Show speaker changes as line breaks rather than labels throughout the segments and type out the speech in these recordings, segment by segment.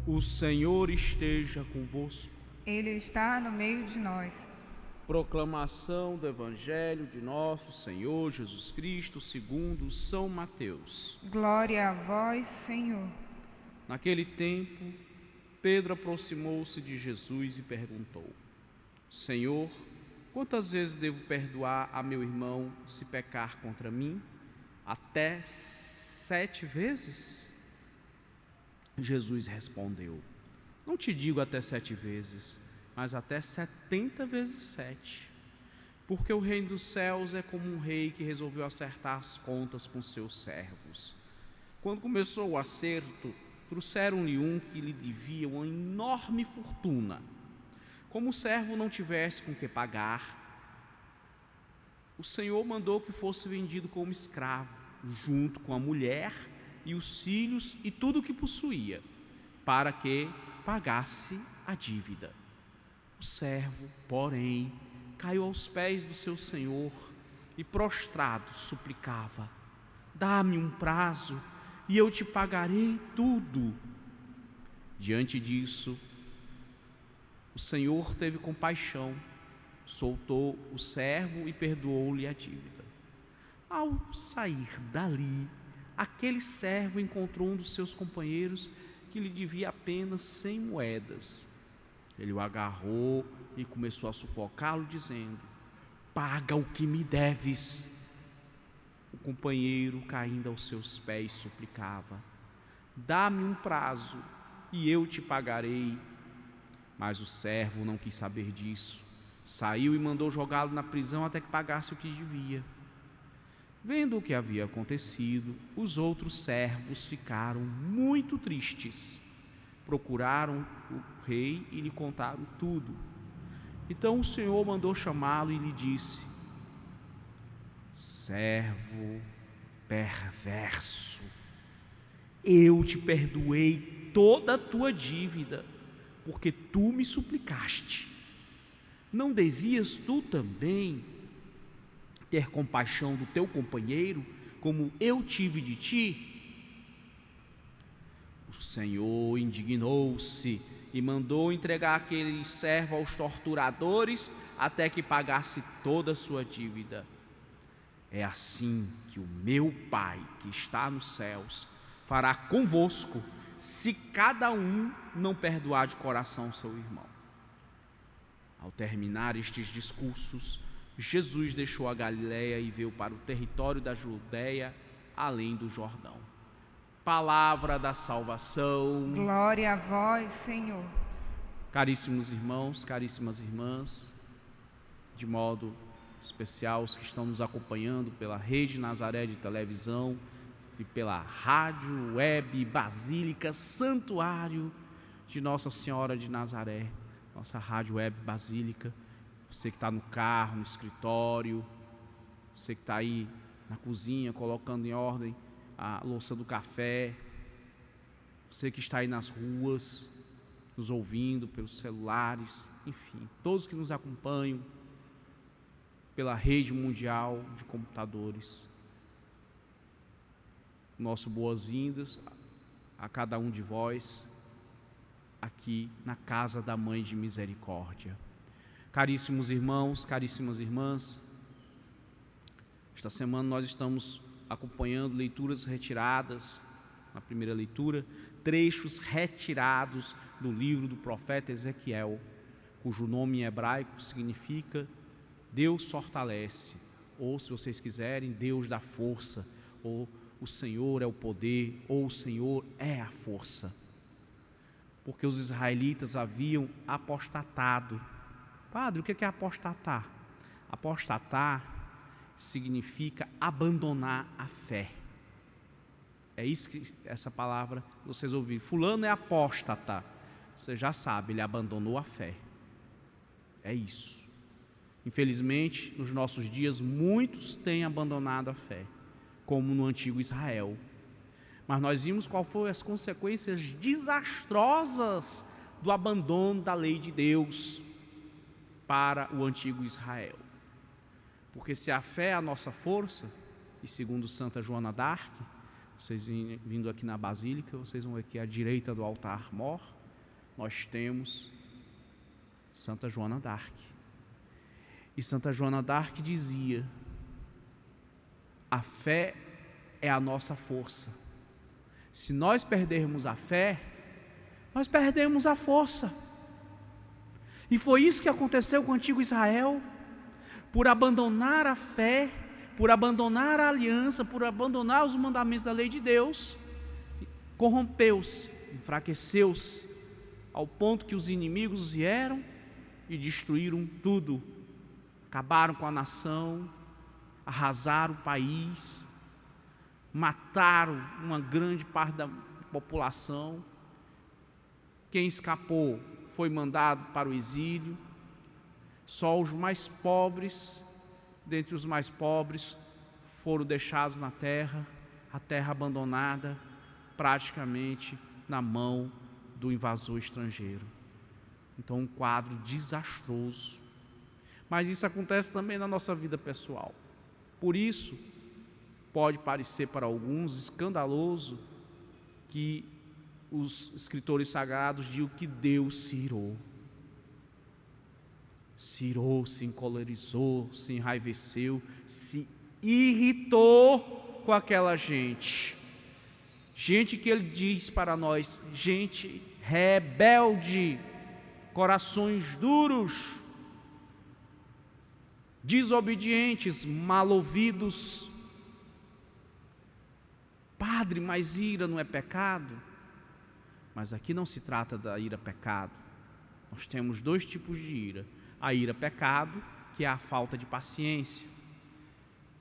O Senhor esteja convosco.
Ele está no meio de nós.
Proclamação do Evangelho de nosso Senhor Jesus Cristo segundo São Mateus.
Glória a vós, Senhor.
Naquele tempo, Pedro aproximou-se de Jesus e perguntou: Senhor, quantas vezes devo perdoar a meu irmão se pecar contra mim? Até 7 vezes? Jesus respondeu: Não te digo até 7 vezes, mas até 70 vezes 7. Porque o reino dos céus é como um rei que resolveu acertar as contas com seus servos. Quando começou o acerto, trouxeram-lhe um que lhe devia uma enorme fortuna. Como o servo não tivesse com que pagar, o Senhor mandou que fosse vendido como escravo, junto com a mulher e os filhos e tudo o que possuía, para que pagasse a dívida. O servo, porém, caiu aos pés do seu senhor e, prostrado, suplicava: Dá-me um prazo e eu te pagarei tudo. Diante disso, o senhor teve compaixão, soltou o servo e perdoou-lhe a dívida. Ao sair dali, aquele servo encontrou um dos seus companheiros que lhe devia apenas 100 moedas. Ele o agarrou e começou a sufocá-lo, dizendo: Paga o que me deves. O companheiro, caindo aos seus pés, suplicava: Dá-me um prazo e eu te pagarei. Mas o servo não quis saber disso. Saiu e mandou jogá-lo na prisão até que pagasse o que devia. Vendo o que havia acontecido, os outros servos ficaram muito tristes. Procuraram o rei e lhe contaram tudo. Então o Senhor mandou chamá-lo e lhe disse: Servo perverso, eu te perdoei toda a tua dívida, porque tu me suplicaste. Não devias tu também ter compaixão do teu companheiro, como eu tive de ti? O Senhor indignou-se e mandou entregar aquele servo aos torturadores até que pagasse toda a sua dívida. É assim que o meu Pai, que está nos céus, fará convosco, se cada um não perdoar de coração seu irmão. Ao terminar estes discursos, Jesus deixou a Galiléia e veio para o território da Judeia, além do Jordão. Palavra da salvação.
Glória a vós, Senhor.
Caríssimos irmãos, caríssimas irmãs, de modo especial os que estão nos acompanhando pela Rede Nazaré de televisão e pela rádio, web, basílica, santuário de Nossa Senhora de Nazaré, nossa rádio web basílica. Você que está no carro, no escritório, você que está aí na cozinha colocando em ordem a louça do café, você que está aí nas ruas, nos ouvindo pelos celulares, enfim, todos que nos acompanham pela rede mundial de computadores. Nosso boas-vindas a cada um de vós aqui na casa da Mãe de Misericórdia. Caríssimos irmãos, caríssimas irmãs, esta semana nós estamos acompanhando leituras retiradas, na primeira leitura, trechos retirados do livro do profeta Ezequiel, cujo nome em hebraico significa Deus fortalece, ou se vocês quiserem, Deus dá força, ou o Senhor é o poder, ou o Senhor é a força. Porque os israelitas haviam apostatado. Padre, o que é apostatar? Apostatar significa abandonar a fé. É isso que essa palavra vocês ouviram. Fulano é apóstata. Você já sabe, ele abandonou a fé. É isso. Infelizmente, nos nossos dias, muitos têm abandonado a fé, como no antigo Israel. Mas nós vimos qual foram as consequências desastrosas do abandono da lei de Deus para o antigo Israel. Porque se a fé é a nossa força, e segundo Santa Joana d'Arc, Vocês vindo aqui na Basílica, vocês vão ver aqui à direita do altar-mor, nós temos Santa Joana d'Arc. E Santa Joana d'Arc dizia: a fé é a nossa força. Se nós perdermos a fé, nós perdemos a força. E foi isso que aconteceu com o antigo Israel. Por abandonar a fé, por abandonar a aliança, por abandonar os mandamentos da lei de Deus, corrompeu-se, enfraqueceu-se, ao ponto que os inimigos vieram e destruíram tudo. Acabaram com a nação, arrasaram o país, mataram uma grande parte da população. Quem escapou foi mandado para o exílio. Só os mais pobres, dentre os mais pobres, foram deixados na terra, a terra abandonada, praticamente na mão do invasor estrangeiro. Então, um quadro desastroso. Mas isso acontece também na nossa vida pessoal. Por isso, pode parecer para alguns escandaloso que os escritores sagrados digam que Deus se irou. Se irou, se encolerizou, se enraiveceu, se irritou com aquela gente. Gente que ele diz para nós, gente rebelde, corações duros, desobedientes, mal-ouvidos. Padre, mas ira não é pecado? Mas aqui não se trata da ira pecado. Nós temos dois tipos de ira. A ira pecado, que é a falta de paciência.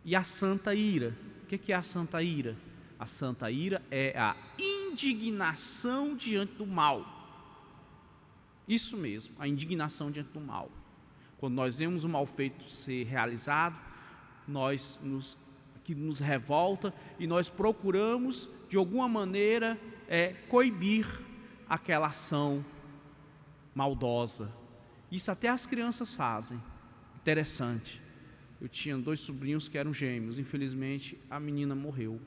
E a santa ira. O que é a santa ira? A santa ira é a indignação diante do mal. Isso mesmo, a indignação diante do mal. Quando nós vemos o mal feito ser realizado, que nos revolta, e nós procuramos, de alguma maneira, coibir aquela ação maldosa. Isso até as crianças fazem. Interessante. Eu tinha 2 sobrinhos que eram gêmeos. Infelizmente, a menina morreu.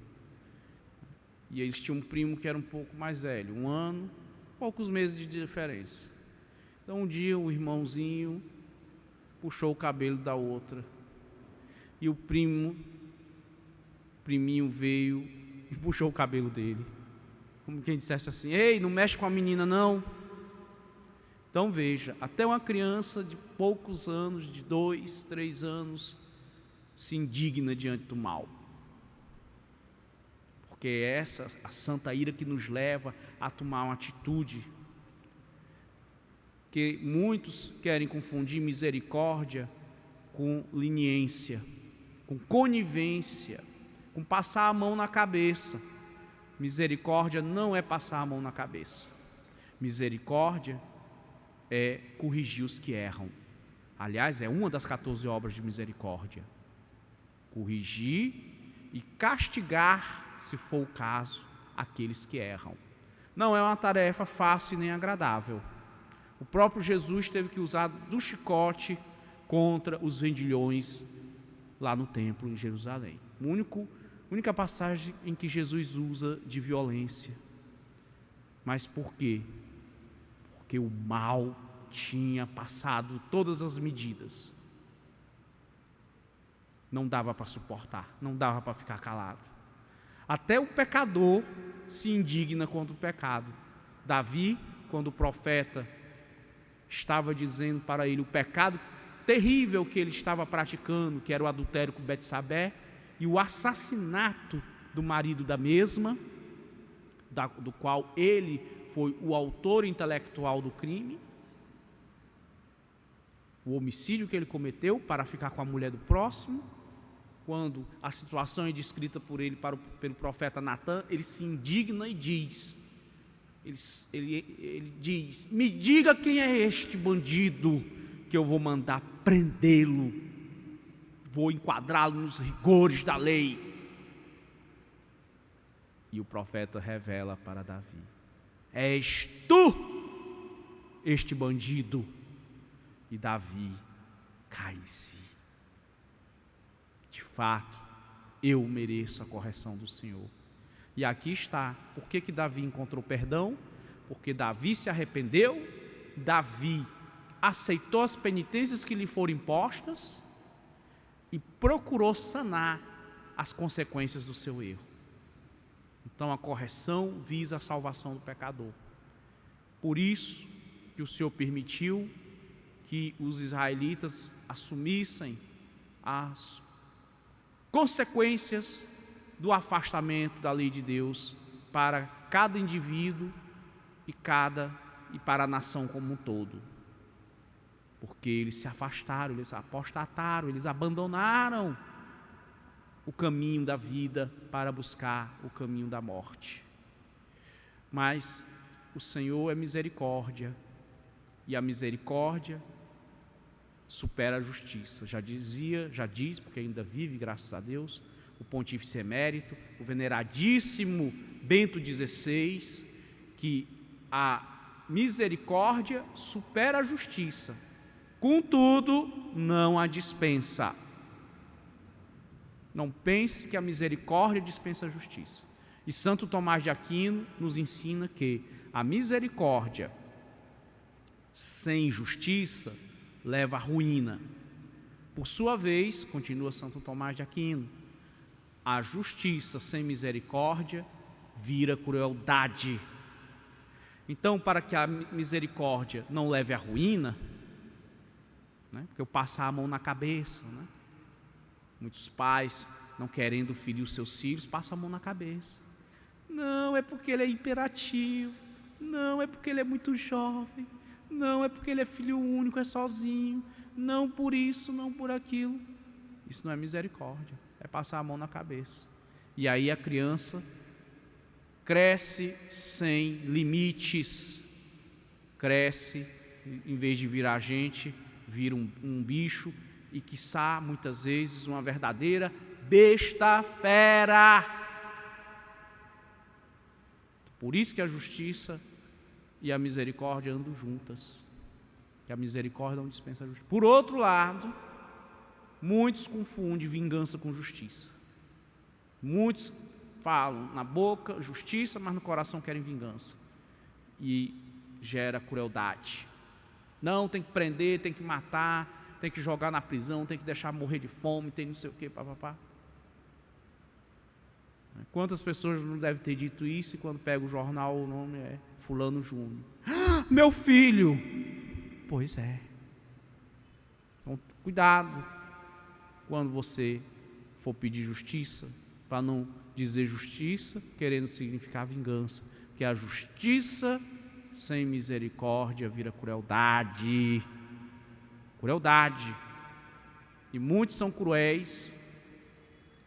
E eles tinham um primo que era um pouco mais velho, 1 ano, poucos meses de diferença. Então, um dia, o irmãozinho puxou o cabelo da outra. E o priminho veio e puxou o cabelo dele. Como quem dissesse assim: ei, não mexe com a menina não. Então veja, até uma criança de poucos anos, de 2, 3 anos, se indigna diante do mal. Porque é essa a santa ira que nos leva a tomar uma atitude. Que muitos querem confundir misericórdia com leniência, com conivência, com passar a mão na cabeça. Misericórdia não é passar a mão na cabeça. Misericórdia é corrigir os que erram. Aliás, é uma das 14 obras de misericórdia. Corrigir e castigar, se for o caso, aqueles que erram. Não é uma tarefa fácil nem agradável. O próprio Jesus teve que usar do chicote contra os vendilhões lá no templo em Jerusalém. Única passagem em que Jesus usa de violência. Mas por quê? Porque o mal tinha passado todas as medidas. Não dava para suportar, não dava para ficar calado. Até o pecador se indigna contra o pecado. Davi, quando o profeta estava dizendo para ele o pecado terrível que ele estava praticando, que era o adultério com Betsabé e o assassinato do marido da mesma, do qual ele foi o autor intelectual do crime, o homicídio que ele cometeu para ficar com a mulher do próximo. Quando a situação é descrita por ele pelo profeta Natã, ele se indigna e diz, ele diz: me diga quem é este bandido que eu vou mandar prendê-lo, vou enquadrá-lo nos rigores da lei. E o profeta revela para Davi: és tu este bandido? E Davi cai em si. De fato, eu mereço a correção do Senhor. E aqui está. Por que Davi encontrou perdão? Porque Davi se arrependeu, Davi aceitou as penitências que lhe foram impostas e procurou sanar as consequências do seu erro. Então a correção visa a salvação do pecador. Por isso que o Senhor permitiu que os israelitas assumissem as consequências do afastamento da lei de Deus para cada indivíduo e para a nação como um todo. Porque eles se afastaram, eles apostataram, eles abandonaram o caminho da vida para buscar o caminho da morte. Mas o Senhor é misericórdia, e a misericórdia supera a justiça. Já diz, porque ainda vive, graças a Deus, o pontífice emérito, o veneradíssimo Bento XVI, que a misericórdia supera a justiça, contudo, não a dispensa. Não pense que a misericórdia dispensa a justiça. E Santo Tomás de Aquino nos ensina que a misericórdia sem justiça leva à ruína. Por sua vez, continua Santo Tomás de Aquino, a justiça sem misericórdia vira crueldade. Então, para que a misericórdia não leve à ruína, porque eu passar a mão na cabeça, muitos pais, não querendo ferir os seus filhos, passam a mão na cabeça. Não, é porque ele é imperativo. Não, é porque ele é muito jovem. Não, é porque ele é filho único, é sozinho. Não por isso, não por aquilo. Isso não é misericórdia, é passar a mão na cabeça. E aí a criança cresce sem limites. Cresce, em vez de virar gente, vira um bicho e, quiçá, muitas vezes, uma verdadeira besta fera. Por isso que a justiça e a misericórdia andam juntas, que a misericórdia não dispensa a justiça. Por outro lado, muitos confundem vingança com justiça. Muitos falam na boca justiça, mas no coração querem vingança, e gera crueldade. Não, tem que prender, tem que matar, tem que jogar na prisão, tem que deixar morrer de fome, tem não sei o que, papapá. Quantas pessoas não devem ter dito isso, e quando pega o jornal o nome é Fulano Júnior. Ah, meu filho! Pois é. Então, cuidado quando você for pedir justiça, para não dizer justiça querendo significar vingança, que a justiça sem misericórdia vira crueldade. Crueldade. E muitos são cruéis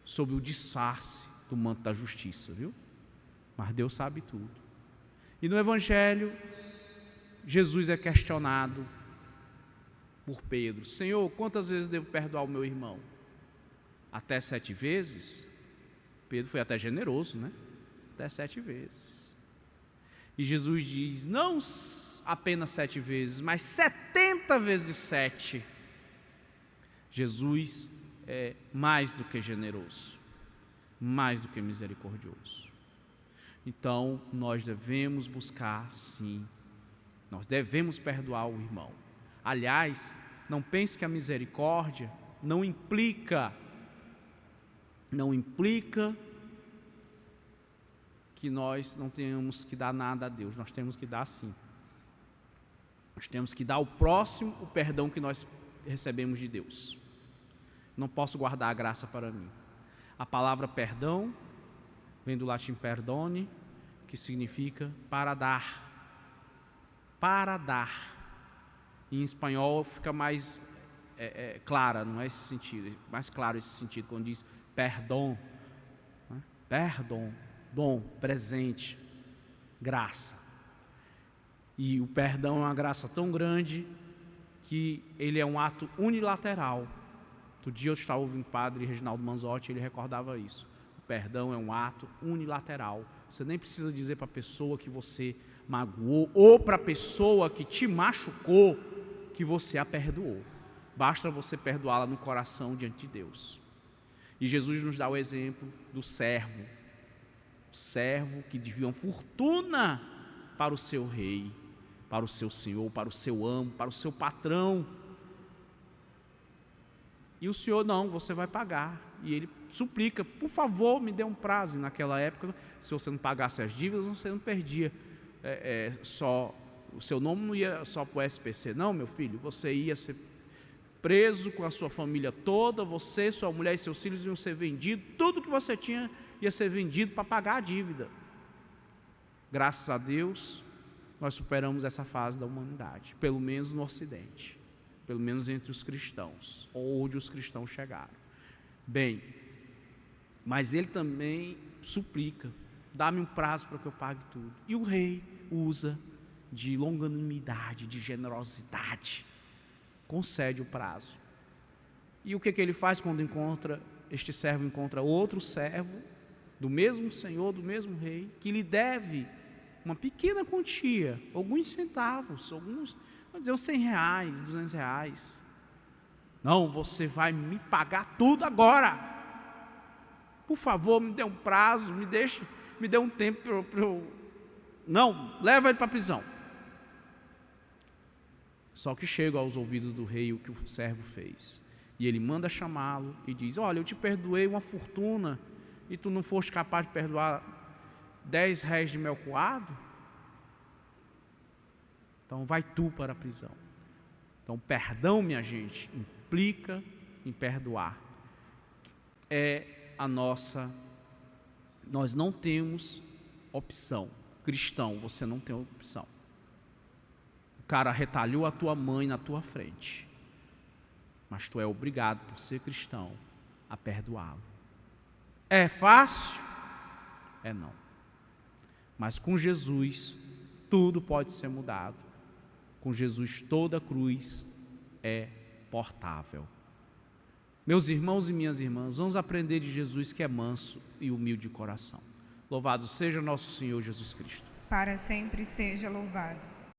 sob o disfarce do manto da justiça, viu? Mas Deus sabe tudo. E no Evangelho, Jesus é questionado por Pedro: Senhor, quantas vezes devo perdoar o meu irmão? Até 7 vezes? Pedro foi até generoso, Até 7 vezes. E Jesus diz: não apenas 7 vezes, mas 70 vezes 7. Jesus é mais do que generoso, mais do que misericordioso. Então, nós devemos buscar, sim, nós devemos perdoar o irmão. Aliás, não pense que a misericórdia não implica que nós não tenhamos que dar nada a Deus. Nós temos que dar sim. Nós temos que dar ao próximo o perdão que nós recebemos de Deus. Não posso guardar a graça para mim. A palavra perdão vem do latim perdone, que significa para dar. Para dar. Em espanhol fica mais clara, não é esse sentido, mais claro esse sentido, quando diz perdão. Perdão, dom, presente, graça. E o perdão é uma graça tão grande que ele é um ato unilateral. Outro dia eu estava ouvindo o padre Reginaldo Manzotti, ele recordava isso. O perdão é um ato unilateral. Você nem precisa dizer para a pessoa que você magoou ou para a pessoa que te machucou que você a perdoou. Basta você perdoá-la no coração diante de Deus. E Jesus nos dá o exemplo do servo servo que devia uma fortuna para o seu rei, para o seu senhor, para o seu amo, para o seu patrão. E o senhor, não, você vai pagar. E ele suplica, por favor, me dê um prazo. E naquela época, se você não pagasse as dívidas, você não perdia só, o seu nome não ia só para o SPC. Não, meu filho, você ia ser preso com a sua família toda, você, sua mulher e seus filhos iam ser vendidos, tudo que você tinha ia ser vendido para pagar a dívida. Graças a Deus, nós superamos essa fase da humanidade, pelo menos no Ocidente, pelo menos entre os cristãos, onde os cristãos chegaram. Bem, mas ele também suplica, dá-me um prazo para que eu pague tudo. E o rei usa de longanimidade, de generosidade, concede o prazo. E o que ele faz quando este servo encontra outro servo, do mesmo senhor, do mesmo rei, que lhe deve uma pequena quantia, alguns centavos, vamos dizer, uns R$100, R$200. Não, você vai me pagar tudo agora. Por favor, me dê um prazo, me dê um tempo para eu... Não, leva ele para a prisão. Só que chega aos ouvidos do rei o que o servo fez. E ele manda chamá-lo e diz, olha, eu te perdoei uma fortuna e tu não foste capaz de perdoar 10 réis de mel coado? Então vai tu para a prisão. Então perdão, minha gente, implica em perdoar. Nós não temos opção. Cristão, você não tem opção. O cara retalhou a tua mãe na tua frente, mas tu é obrigado, por ser cristão, a perdoá-lo. É fácil? Não. Mas com Jesus, tudo pode ser mudado. Com Jesus, toda cruz é portável. Meus irmãos e minhas irmãs, vamos aprender de Jesus, que é manso e humilde de coração. Louvado seja nosso Senhor Jesus Cristo.
Para sempre seja louvado.